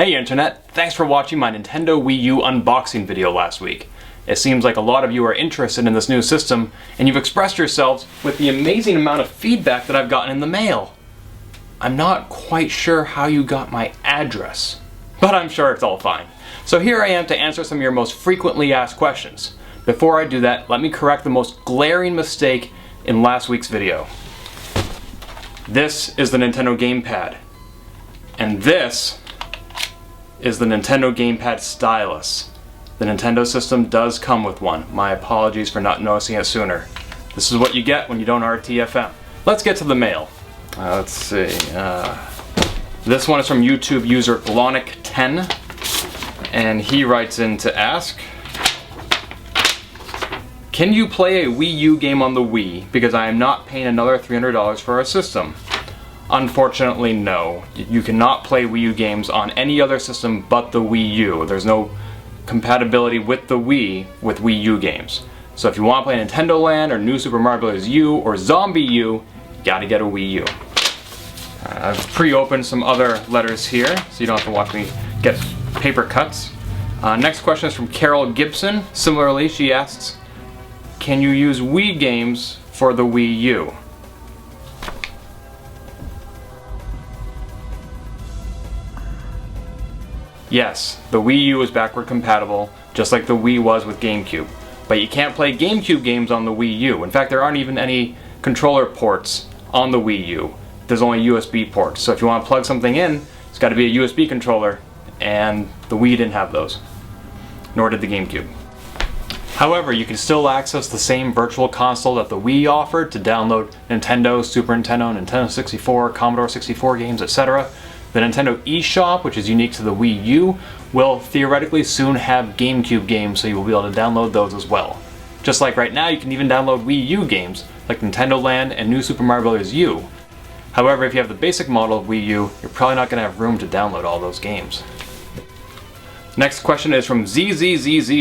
Hey Internet, thanks for watching my Nintendo Wii U unboxing video last week. It seems like a lot of you are interested in this new system, and you've expressed yourselves with the amazing amount of feedback that I've gotten in the mail. I'm not quite sure how you got my address, but I'm sure it's all fine. So here I am to answer some of your most frequently asked questions. Before I do that, let me correct the most glaring mistake in last week's video. This is the Nintendo GamePad, and this is the Nintendo GamePad stylus. The Nintendo system does come with one. My apologies for not noticing it sooner. This is what you get when you don't RTFM. Let's get to the mail. Let's see. This one is from YouTube user Glonic10, and he writes in to ask, can you play a Wii U game on the Wii because I am not paying another $300 for a system? Unfortunately, no. You cannot play Wii U games on any other system but the Wii U. There's no compatibility with the Wii with Wii U games. So if you want to play Nintendo Land or New Super Mario Bros. U or Zombie U, you gotta get a Wii U. I've pre-opened some other letters here, so you don't have to watch me get paper cuts. Next question is from Carol Gibson. Similarly, she asks, can you use Wii games for the Wii U? Yes, the Wii U is backward compatible, just like the Wii was with GameCube. But you can't play GameCube games on the Wii U. In fact, there aren't even any controller ports on the Wii U. There's only USB ports. So if you want to plug something in, it's got to be a USB controller, and the Wii didn't have those. Nor did the GameCube. However, you can still access the same virtual console that the Wii offered to download Nintendo, Super Nintendo, Nintendo 64, Commodore 64 games, etc. The Nintendo eShop, which is unique to the Wii U, will theoretically soon have GameCube games, so you will be able to download those as well. Just like right now, you can even download Wii U games, like Nintendo Land and New Super Mario Bros. U. However, if you have the basic model of Wii U, you're probably not going to have room to download all those games. Next question is from zzzzJRzzzz.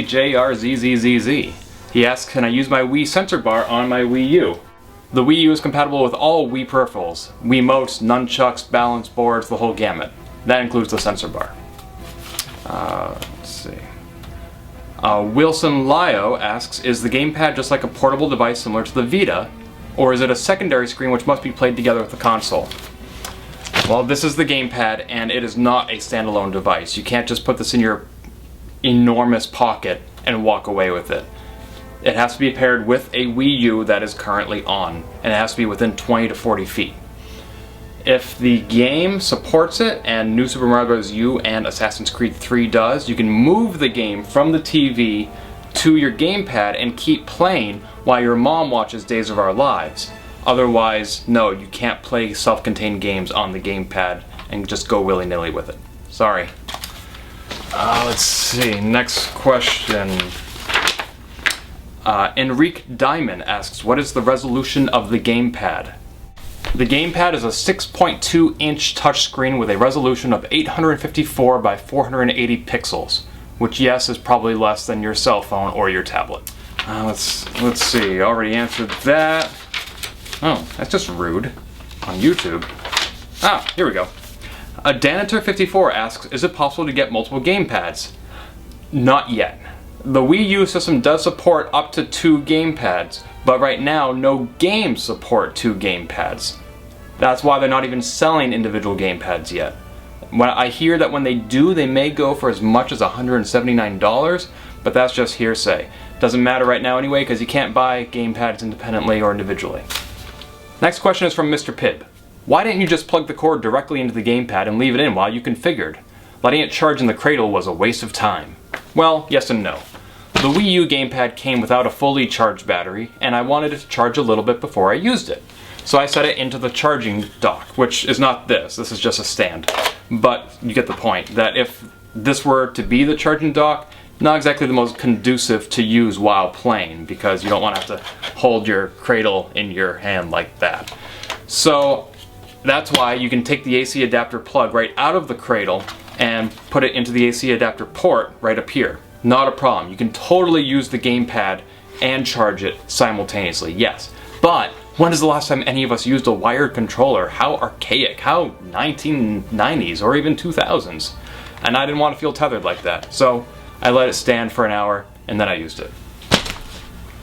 He asks, can I use my Wii sensor bar on my Wii U? The Wii U is compatible with all Wii peripherals, Wiimotes, nunchucks, balance boards, the whole gamut. That includes the sensor bar. Let's see. Wilson Liao asks, is the GamePad just like a portable device similar to the Vita, or is it a secondary screen which must be played together with the console? Well, this is the GamePad, and it is not a standalone device. You can't just put this in your enormous pocket and walk away with it. It has to be paired with a Wii U that is currently on, and it has to be within 20 to 40 feet. If the game supports it, and New Super Mario Bros. U and Assassin's Creed 3 does, you can move the game from the TV to your GamePad and keep playing while your mom watches Days of Our Lives. Otherwise, no, you can't play self-contained games on the GamePad and just go willy-nilly with it. Sorry. Let's see, next question. Enrique Diamond asks, what is the resolution of the GamePad? The GamePad is a 6.2-inch touchscreen with a resolution of 854 by 480 pixels, which, yes, is probably less than your cell phone or your tablet. Let's see, already answered that. Oh, that's just rude. On YouTube. Ah, here we go. Danator54 asks, is it possible to get multiple GamePads? Not yet. The Wii U system does support up to 2 gamepads, but right now no games support 2 gamepads. That's why they're not even selling individual gamepads yet. When I hear that when they do, they may go for as much as $179, but that's just hearsay. Doesn't matter right now anyway, because you can't buy gamepads independently or individually. Next question is from Mr. Pibb. Why didn't you just plug the cord directly into the gamepad and leave it in while you configured? Letting it charge in the cradle was a waste of time. Well, yes and no. The Wii U gamepad came without a fully charged battery, and I wanted it to charge a little bit before I used it. So I set it into the charging dock, which is not this is just a stand. But you get the point, that if this were to be the charging dock, not exactly the most conducive to use while playing, because you don't want to have to hold your cradle in your hand like that. So that's why you can take the AC adapter plug right out of the cradle and put it into the AC adapter port right up here. Not a problem. You can totally use the gamepad and charge it simultaneously, yes. But when is the last time any of us used a wired controller? How archaic, how 1990s or even 2000s. and I didn't want to feel tethered like that. So I let it stand for an hour, and then I used it.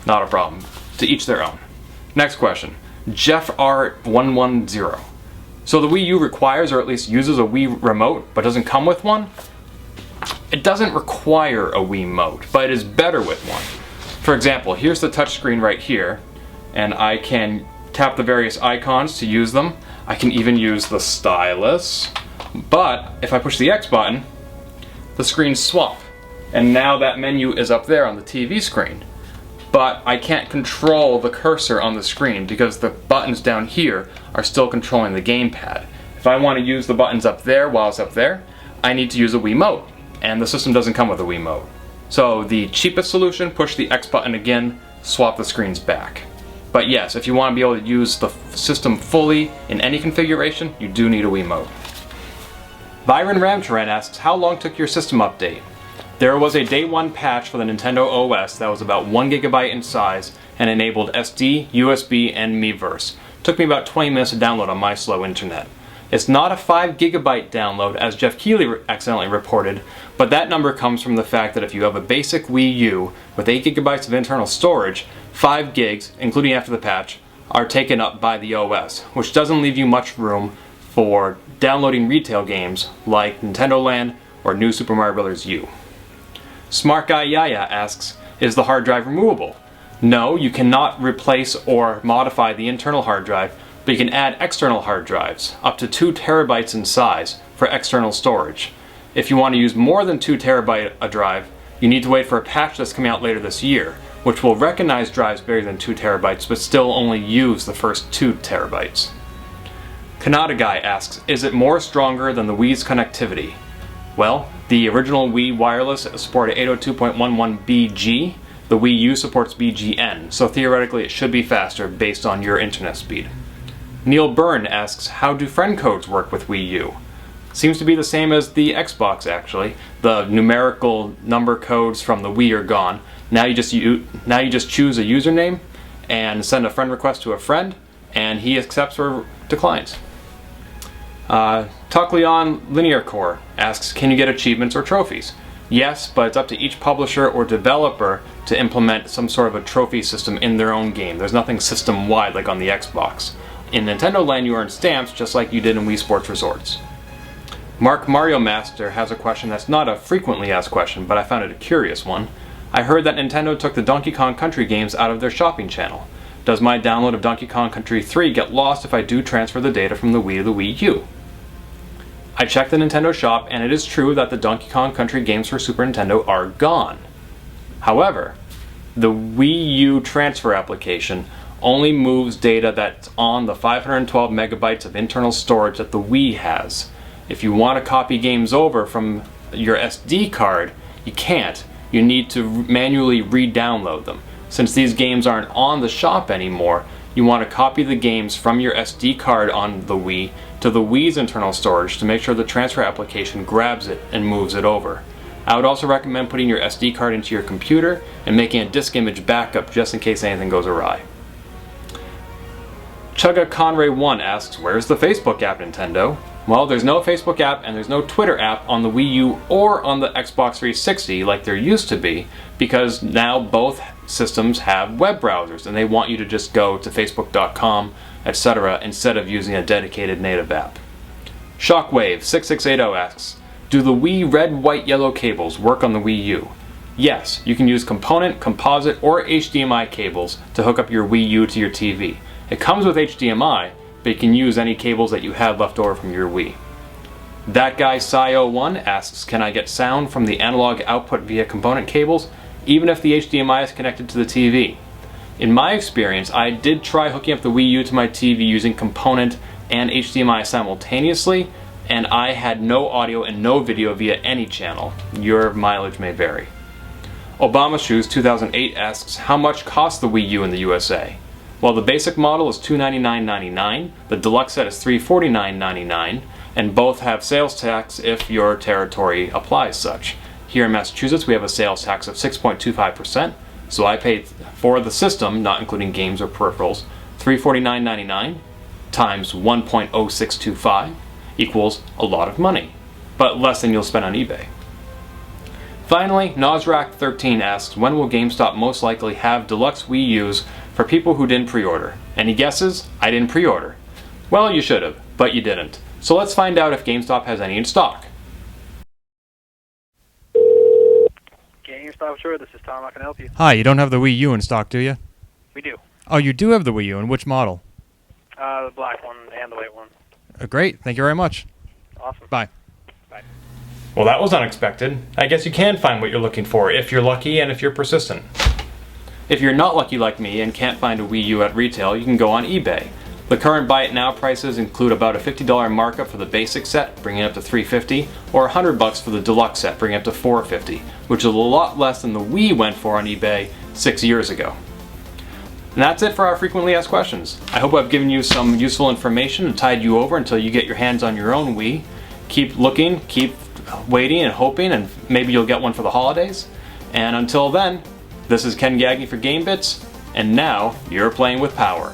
Not a problem. To each their own. Next question. Jeff R110. So the Wii U requires, or at least uses, a Wii remote, but doesn't come with one? It doesn't require a Wii remote, but it is better with one. For example, here's the touchscreen right here, and I can tap the various icons to use them. I can even use the stylus, but if I push the X button, the screens swap. And now that menu is up there on the TV screen. But I can't control the cursor on the screen because the buttons down here are still controlling the gamepad. If I want to use the buttons up there while it's up there, I need to use a Wiimote, and the system doesn't come with a Wiimote. So the cheapest solution, push the X button again, swap the screens back. But yes, if you want to be able to use the system fully in any configuration, you do need a Wiimote. Virin Ramcharan asks, how long took your system update? There was a day one patch for the Nintendo OS that was about 1 GB in size and enabled SD, USB, and Miiverse. Took me about 20 minutes to download on my slow internet. It's not a 5 GB download as Jeff Keighley accidentally reported, but that number comes from the fact that if you have a basic Wii U with 8 GB of internal storage, 5 gigs, including after the patch, are taken up by the OS, which doesn't leave you much room for downloading retail games like Nintendo Land or New Super Mario Bros. U. smartguyjaja asks, is the hard drive removable? No, you cannot replace or modify the internal hard drive, but you can add external hard drives, up to 2 terabytes in size, for external storage. If you want to use more than 2 terabyte a drive, you need to wait for a patch that's coming out later this year, which will recognize drives bigger than 2 terabytes, but still only use the first 2 terabytes. KonataGuy asks, is it more stronger than the Wii's connectivity? Well, the original Wii wireless supported 802.11bg, the Wii U supports BGN, so theoretically it should be faster based on your internet speed. Neil Byrne asks, how do friend codes work with Wii U? Seems to be the same as the Xbox actually. The numerical number codes from the Wii are gone. Now you just choose a username and send a friend request to a friend, and he accepts or declines. tokhionlinearcor asks, can you get achievements or trophies? Yes, but it's up to each publisher or developer to implement some sort of a trophy system in their own game. There's nothing system-wide like on the Xbox. In Nintendo Land you earn stamps just like you did in Wii Sports Resorts. MarcMarioMaster has a question that's not a frequently asked question, but I found it a curious one. I heard that Nintendo took the Donkey Kong Country games out of their shopping channel. Does my download of Donkey Kong Country 3 get lost if I do transfer the data from the Wii to the Wii U? I checked the Nintendo shop, and it is true that the Donkey Kong Country games for Super Nintendo are gone. However, the Wii U transfer application only moves data that's on the 512 megabytes of internal storage that the Wii has. If you want to copy games over from your SD card, you can't. You need to manually re-download them. Since these games aren't on the shop anymore, you want to copy the games from your SD card on the Wii to the Wii's internal storage to make sure the transfer application grabs it and moves it over. I would also recommend putting your SD card into your computer and making a disk image backup just in case anything goes awry. Chugga Conray 1 asks, where's the Facebook app, Nintendo? Well, there's no Facebook app and there's no Twitter app on the Wii U or on the Xbox 360 like there used to be, because now both systems have web browsers and they want you to just go to facebook.com, etc. instead of using a dedicated native app. Shockwave6680 asks, do the Wii red, white, yellow cables work on the Wii U? Yes, you can use component, composite, or HDMI cables to hook up your Wii U to your TV. It comes with HDMI, but you can use any cables that you have left over from your Wii. That guy Sio1 asks, can I get sound from the analog output via component cables, even if the HDMI is connected to the TV? In my experience, I did try hooking up the Wii U to my TV using component and HDMI simultaneously, and I had no audio and no video via any channel. Your mileage may vary. Obama Shoes 2008 asks, how much costs the Wii U in the USA? Well, the basic model is $299.99, the deluxe set is $349.99, and both have sales tax if your territory applies such. Here in Massachusetts we have a sales tax of 6.25%, so I paid for the system, not including games or peripherals, $349.99 times 1.0625 equals a lot of money. but less than you'll spend on eBay. Finally, Nosrak13 asks, when will GameStop most likely have deluxe Wii U's for people who didn't pre-order? Any guesses? I didn't pre-order. Well, you should have, but you didn't. So let's find out if GameStop has any in stock. GameStop, sure. This is Tom. I can help you. Hi, you don't have the Wii U in stock, do you? We do. Oh, you do have the Wii U. In which model? The black one and the white one. Great. Thank you very much. Awesome. Bye. Bye. Well, that was unexpected. I guess you can find what you're looking for if you're lucky and if you're persistent. If you're not lucky like me and can't find a Wii U at retail, you can go on eBay. The current buy it now prices include about a $50 markup for the basic set, bringing it up to $350, or $100 for the deluxe set, bringing it up to $450, which is a lot less than the Wii went for on eBay 6 years ago. And that's it for our frequently asked questions. I hope I've given you some useful information and tied you over until you get your hands on your own Wii. Keep looking, keep waiting and hoping, and maybe you'll get one for the holidays. And until then, this is Ken Gaggy for Gamebits, and now you're playing with power.